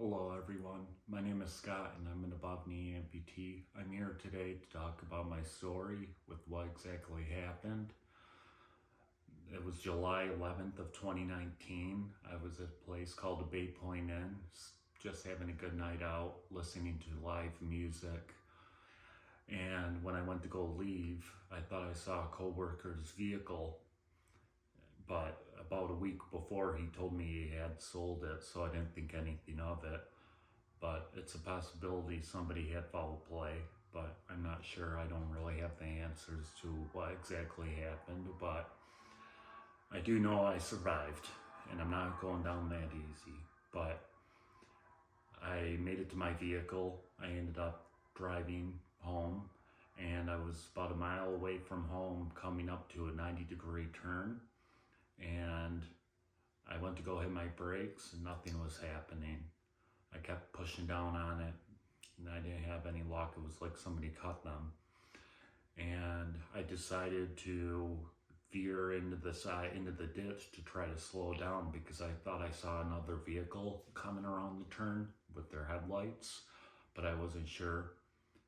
Hello everyone, my name is Scott and I'm an above knee amputee. I'm here today to talk about my story with what exactly happened. It was July 11th of 2019. I was at a place called the Bay Point Inn, just having a good night out, listening to live music. And when I went to go leave, I thought I saw a co-worker's vehicle, but about a week before he told me he had sold it, so I didn't think anything of it. But it's a possibility somebody had foul play, but I'm not sure. I don't really have the answers to what exactly happened, but I do know I survived, and I'm not going down that easy. But I made it to my vehicle. I ended up driving home, and I was about a mile away from home coming up to a 90-degree turn, and I went to go hit my brakes and nothing was happening. I kept pushing down on it and I didn't have any luck. It was like somebody cut them. And I decided to veer into the ditch to try to slow down because I thought I saw another vehicle coming around the turn with their headlights, but I wasn't sure.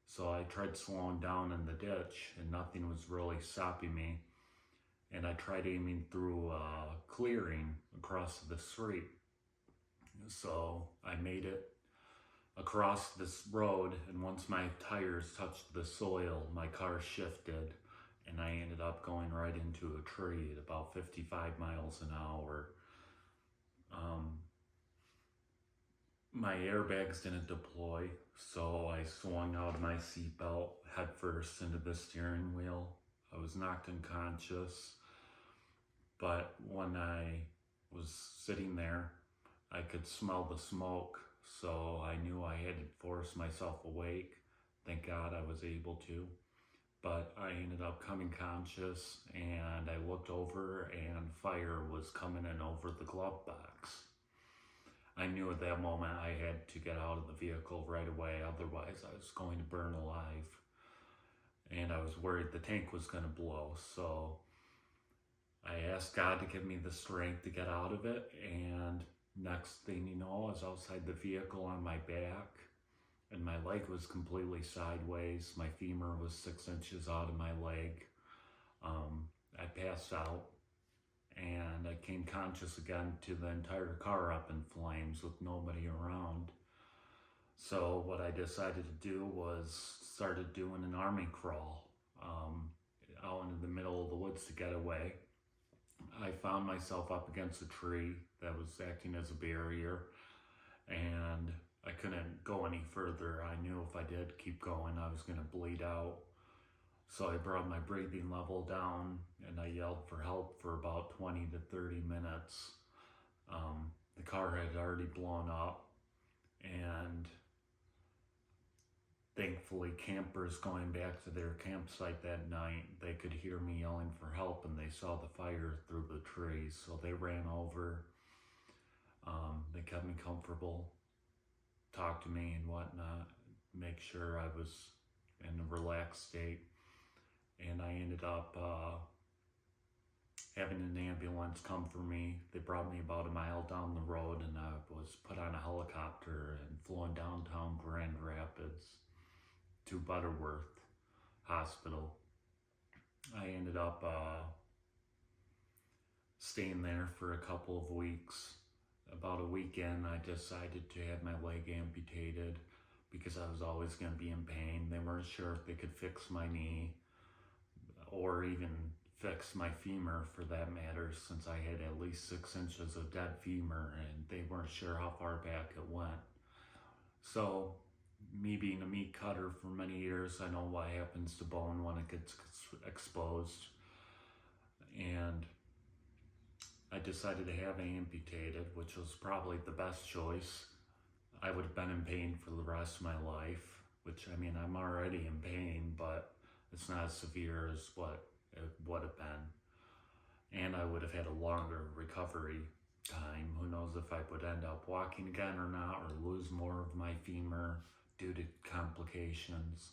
So I tried slowing down in the ditch and nothing was really stopping me. And I tried aiming through a clearing across the street. So I made it across this road, and once my tires touched the soil, my car shifted and I ended up going right into a tree at about 55 miles an hour. My airbags didn't deploy, so I swung out of my seatbelt headfirst into the steering wheel. I was knocked unconscious, but when I was sitting there, I could smell the smoke, so I knew I had to force myself awake. Thank God I was able to. But I ended up coming conscious and I looked over and fire was coming in over the glove box. I knew at that moment I had to get out of the vehicle right away, otherwise I was going to burn alive. And I was worried the tank was going to blow, so I asked God to give me the strength to get out of it, and next thing you know, I was outside the vehicle on my back, and my leg was completely sideways. My femur was 6 inches out of my leg. I passed out, and I came conscious again to the entire car up in flames with nobody around. So what I decided to do was started doing an army crawl out into the middle of the woods to get away. I found myself up against a tree that was acting as a barrier, and I couldn't go any further. I knew if I did keep going, I was going to bleed out. So I brought my breathing level down and I yelled for help for about 20 to 30 minutes. The car had already blown up, and thankfully campers going back to their campsite that night, they could hear me yelling for help and they saw the fire through the trees, so they ran over. They kept me comfortable, talked to me and whatnot, make sure I was in a relaxed state, and I ended up having an ambulance come for me. They brought me about a mile down the road and I was put on a helicopter and flown downtown Grand Rapids to Butterworth Hospital. I ended up staying there for a couple of weeks. About a week in, I decided to have my leg amputated because I was always going to be in pain. They weren't sure if they could fix my knee or even fix my femur for that matter, since I had at least 6 inches of dead femur and they weren't sure how far back it went. So me being a meat cutter for many years, I know what happens to bone when it gets exposed, and I decided to have it amputated, which was probably the best choice. I would have been in pain for the rest of my life, which, I mean, I'm already in pain, but it's not as severe as what it would have been. And I would have had a longer recovery time. Who knows if I would end up walking again or not, or lose more of my femur due to complications.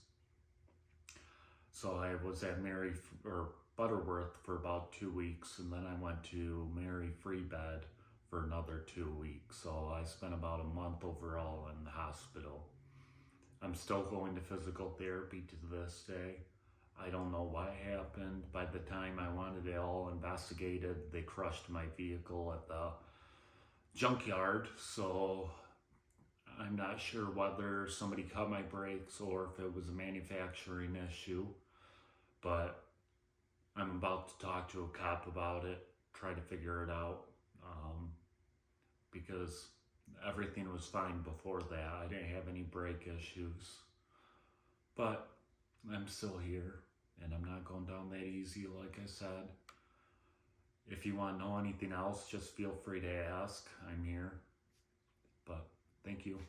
So I was at Butterworth for about 2 weeks, and then I went to Mary Free Bed for another 2 weeks. So I spent about a month overall in the hospital. I'm still going to physical therapy to this day. I don't know what happened. By the time I wanted it all investigated, they crushed my vehicle at the junkyard. So I'm not sure whether somebody cut my brakes or if it was a manufacturing issue. But I'm about to talk to a cop about it, try to figure it out. Because everything was fine before that. I didn't have any brake issues. But I'm still here, and I'm not going down that easy, like I said. If you want to know anything else, just feel free to ask. I'm here. But thank you.